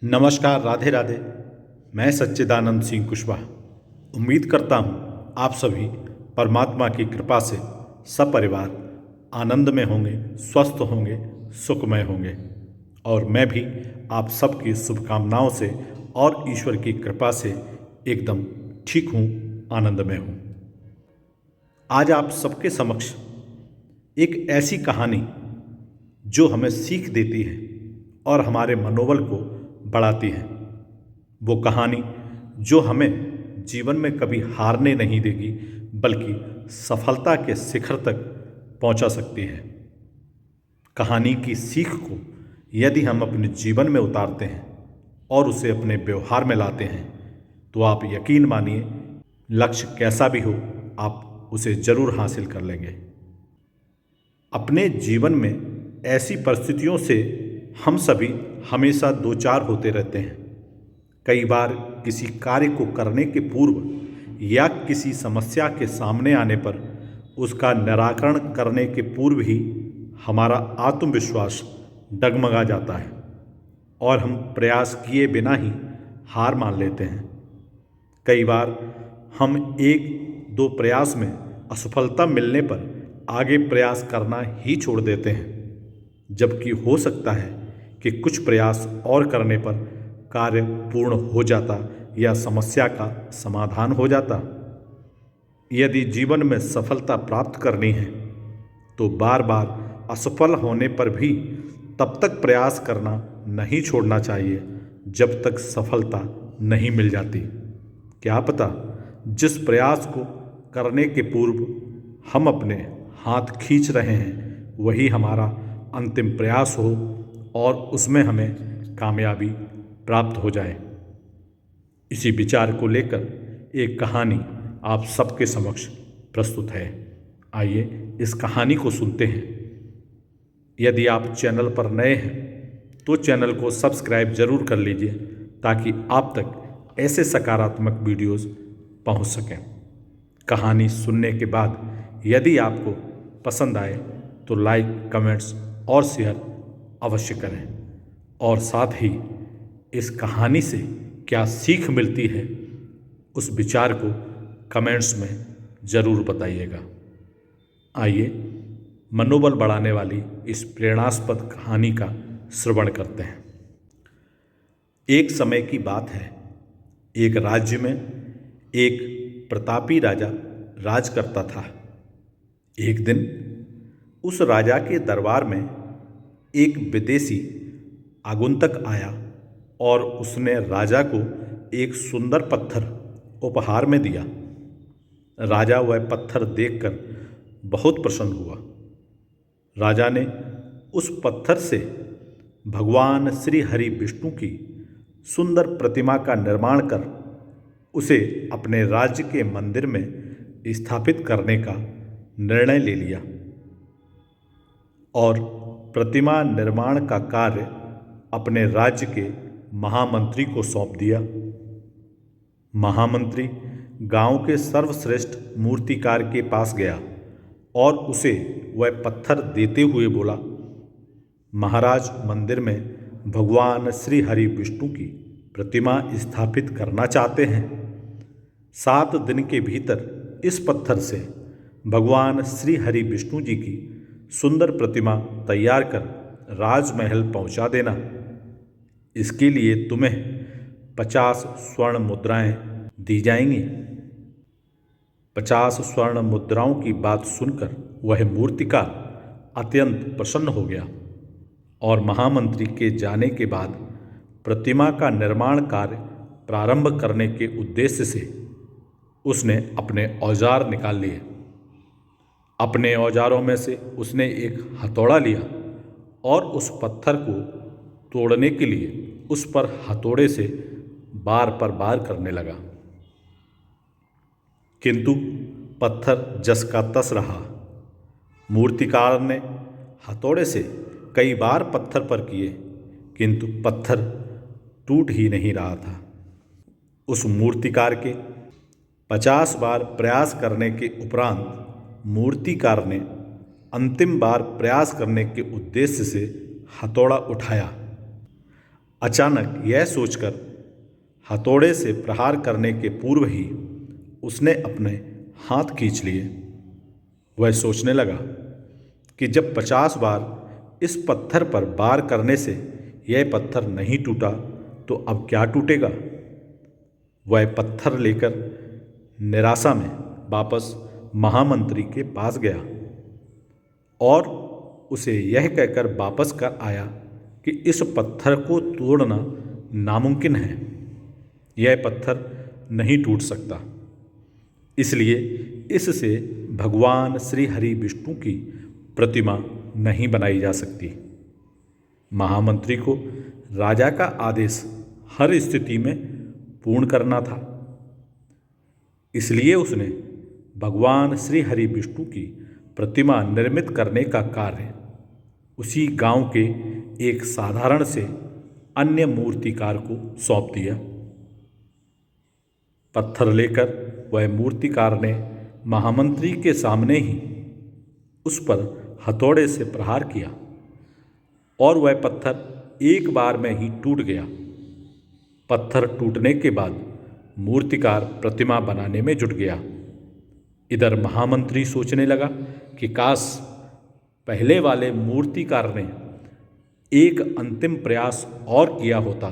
नमस्कार, राधे राधे। मैं सच्चिदानंद सिंह कुशवाहा उम्मीद करता हूँ आप सभी परमात्मा की कृपा से सपरिवार आनंद में होंगे, स्वस्थ होंगे, सुखमय होंगे। और मैं भी आप सबकी शुभकामनाओं से और ईश्वर की कृपा से एकदम ठीक हूँ, आनंद में हूँ। आज आप सबके समक्ष एक ऐसी कहानी जो हमें सीख देती है और हमारे मनोबल को बढ़ाती है। वो कहानी जो हमें जीवन में कभी हारने नहीं देगी, बल्कि सफलता के शिखर तक पहुंचा सकती है। कहानी की सीख को यदि हम अपने जीवन में उतारते हैं और उसे अपने व्यवहार में लाते हैं, तो आप यकीन मानिए, लक्ष्य कैसा भी हो, आप उसे जरूर हासिल कर लेंगे। अपने जीवन में ऐसी परिस्थितियों से हम सभी हमेशा दो चार होते रहते हैं। कई बार किसी कार्य को करने के पूर्व या किसी समस्या के सामने आने पर उसका निराकरण करने के पूर्व ही हमारा आत्मविश्वास डगमगा जाता है और हम प्रयास किए बिना ही हार मान लेते हैं। कई बार हम एक दो प्रयास में असफलता मिलने पर आगे प्रयास करना ही छोड़ देते हैं, जबकि हो सकता है कि कुछ प्रयास और करने पर कार्य पूर्ण हो जाता या समस्या का समाधान हो जाता। यदि जीवन में सफलता प्राप्त करनी है तो बार बार असफल होने पर भी तब तक प्रयास करना नहीं छोड़ना चाहिए जब तक सफलता नहीं मिल जाती। क्या पता जिस प्रयास को करने के पूर्व हम अपने हाथ खींच रहे हैं वही हमारा अंतिम प्रयास हो और उसमें हमें कामयाबी प्राप्त हो जाए। इसी विचार को लेकर एक कहानी आप सबके समक्ष प्रस्तुत है। आइए इस कहानी को सुनते हैं। यदि आप चैनल पर नए हैं तो चैनल को सब्सक्राइब जरूर कर लीजिए ताकि आप तक ऐसे सकारात्मक वीडियोस पहुंच सकें। कहानी सुनने के बाद यदि आपको पसंद आए तो लाइक, कमेंट्स और शेयर अवश्य करें, और साथ ही इस कहानी से क्या सीख मिलती है उस विचार को कमेंट्स में ज़रूर बताइएगा। आइए मनोबल बढ़ाने वाली इस प्रेरणास्पद कहानी का श्रवण करते हैं। एक समय की बात है, एक राज्य में एक प्रतापी राजा राज करता था। एक दिन उस राजा के दरबार में एक विदेशी आगंतुक आया और उसने राजा को एक सुंदर पत्थर उपहार में दिया। राजा वह पत्थर देखकर बहुत प्रसन्न हुआ। राजा ने उस पत्थर से भगवान श्री हरि विष्णु की सुंदर प्रतिमा का निर्माण कर उसे अपने राज्य के मंदिर में स्थापित करने का निर्णय ले लिया और प्रतिमा निर्माण का कार्य अपने राज्य के महामंत्री को सौंप दिया। महामंत्री गांव के सर्वश्रेष्ठ मूर्तिकार के पास गया और उसे वह पत्थर देते हुए बोला, महाराज, मंदिर में भगवान श्री हरि विष्णु की प्रतिमा स्थापित करना चाहते हैं। 7 दिन के भीतर इस पत्थर से भगवान श्री हरि विष्णु जी की सुंदर प्रतिमा तैयार कर राजमहल पहुंचा देना। इसके लिए तुम्हें 50 स्वर्ण मुद्राएं दी जाएंगी। 50 स्वर्ण मुद्राओं की बात सुनकर वह मूर्तिकार अत्यंत प्रसन्न हो गया और महामंत्री के जाने के बाद प्रतिमा का निर्माण कार्य प्रारंभ करने के उद्देश्य से उसने अपने औजार निकाल लिए। अपने औजारों में से उसने एक हथौड़ा लिया और उस पत्थर को तोड़ने के लिए उस पर हथौड़े से बार पर बार करने लगा, किंतु पत्थर जस का तस रहा। मूर्तिकार ने हथौड़े से कई बार पत्थर पर किए, किंतु पत्थर टूट ही नहीं रहा था। उस मूर्तिकार के 50 बार प्रयास करने के उपरांत मूर्तिकार ने अंतिम बार प्रयास करने के उद्देश्य से हथौड़ा उठाया अचानक यह सोचकर हथौड़े से प्रहार करने के पूर्व ही उसने अपने हाथ खींच लिए। वह सोचने लगा कि जब 50 बार इस पत्थर पर वार करने से यह पत्थर नहीं टूटा तो अब क्या टूटेगा। वह पत्थर लेकर निराशा में वापस महामंत्री के पास गया और उसे यह कहकर वापस कर आया कि इस पत्थर को तोड़ना नामुमकिन है, यह पत्थर नहीं टूट सकता, इसलिए इससे भगवान श्री हरि विष्णु की प्रतिमा नहीं बनाई जा सकती। महामंत्री को राजा का आदेश हर स्थिति में पूर्ण करना था, इसलिए उसने भगवान श्री हरि विष्णु की प्रतिमा निर्मित करने का कार्य उसी गांव के एक साधारण से अन्य मूर्तिकार को सौंप दिया। पत्थर लेकर वह मूर्तिकार ने महामंत्री के सामने ही उस पर हथौड़े से प्रहार किया और वह पत्थर एक बार में ही टूट गया। पत्थर टूटने के बाद मूर्तिकार प्रतिमा बनाने में जुट गया। इधर महामंत्री सोचने लगा कि काश पहले वाले मूर्तिकार ने एक अंतिम प्रयास और किया होता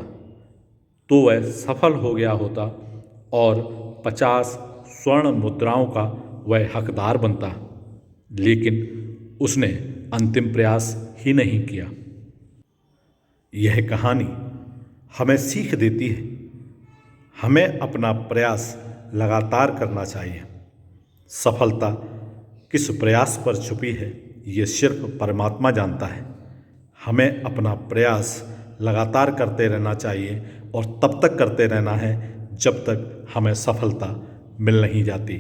तो वह सफल हो गया होता और 50 स्वर्ण मुद्राओं का वह हकदार बनता, लेकिन उसने अंतिम प्रयास ही नहीं किया। यह कहानी हमें सीख देती है, हमें अपना प्रयास लगातार करना चाहिए। सफलता किस प्रयास पर छुपी है ये सिर्फ परमात्मा जानता है। हमें अपना प्रयास लगातार करते रहना चाहिए और तब तक करते रहना है जब तक हमें सफलता मिल नहीं जाती।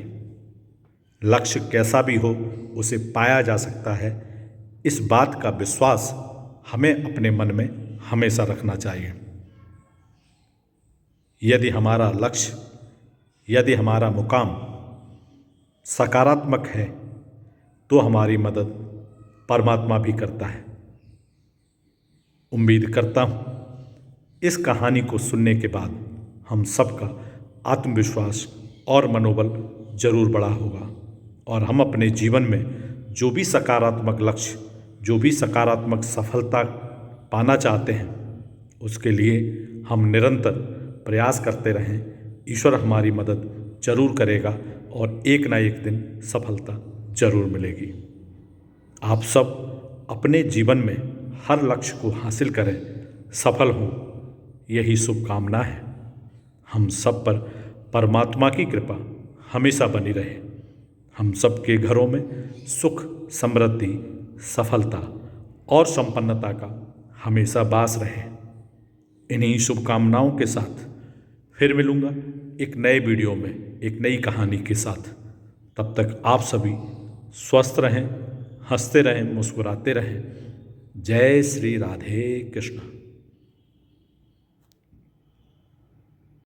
लक्ष्य कैसा भी हो उसे पाया जा सकता है, इस बात का विश्वास हमें अपने मन में हमेशा रखना चाहिए। यदि हमारा लक्ष्य, यदि हमारा मुकाम सकारात्मक है तो हमारी मदद परमात्मा भी करता है। उम्मीद करता हूँ इस कहानी को सुनने के बाद हम सबका आत्मविश्वास और मनोबल जरूर बढ़ा होगा और हम अपने जीवन में जो भी सकारात्मक लक्ष्य, जो भी सकारात्मक सफलता पाना चाहते हैं उसके लिए हम निरंतर प्रयास करते रहें। ईश्वर हमारी मदद जरूर करेगा और एक ना एक दिन सफलता जरूर मिलेगी। आप सब अपने जीवन में हर लक्ष्य को हासिल करें, सफल हों, यही शुभकामना है। हम सब पर परमात्मा की कृपा हमेशा बनी रहे। हम सबके घरों में सुख, समृद्धि, सफलता और संपन्नता का हमेशा वास रहे। इन्हीं शुभकामनाओं के साथ फिर मिलूँगा एक नए वीडियो में एक नई कहानी के साथ। तब तक आप सभी स्वस्थ रहें, हंसते रहें, मुस्कुराते रहें। जय श्री राधे कृष्ण।